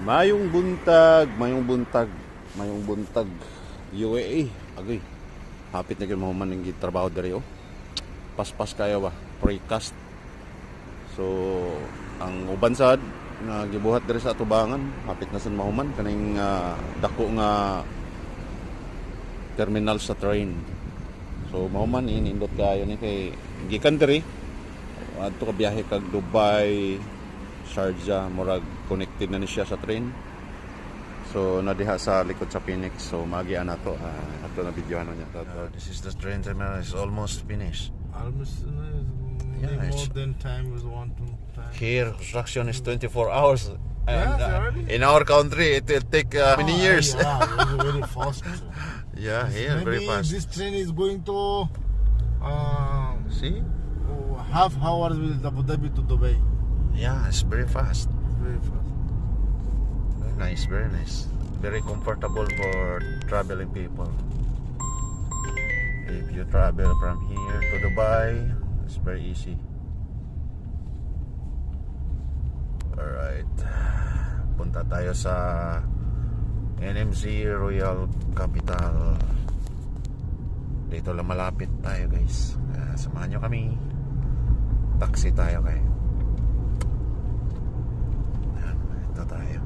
Mayong buntag UAE. Agoy. Hapit na gyud mahuman ning trabaho diri oh. Paspas kayo ba? Precast. So, ang uban sad nga gibuhat diri sa atubangan, hapit na sad mahuman kaning dako nga terminal sa train. So, mahuman inindot kayo ni kay gikan diri. Adto ka biyahe kag Dubai, Sharjah, murag connected na ni siya sa train. So nadiha sa likod sa Phoenix. So magian na to. Ato na videohan niya. This is the train terminal. It's almost finished. Almost more than time was 1 to time. Here construction is 24 hours. In Already? our country it will take many years. Yeah, it was very fast. Yeah, here very Maybe fast. this train is going to See? half hours with Abu Dhabi to Dubai. Yeah, it's very fast. Very fast. Very nice, very nice. Very comfortable for traveling people. If you travel from here to Dubai, it's very easy. Alright. Punta tayo sa NMC Royal Capital. Dito lang malapit tayo guys. Samahan nyo kami. Taxi tayo kayo. Ito tayo.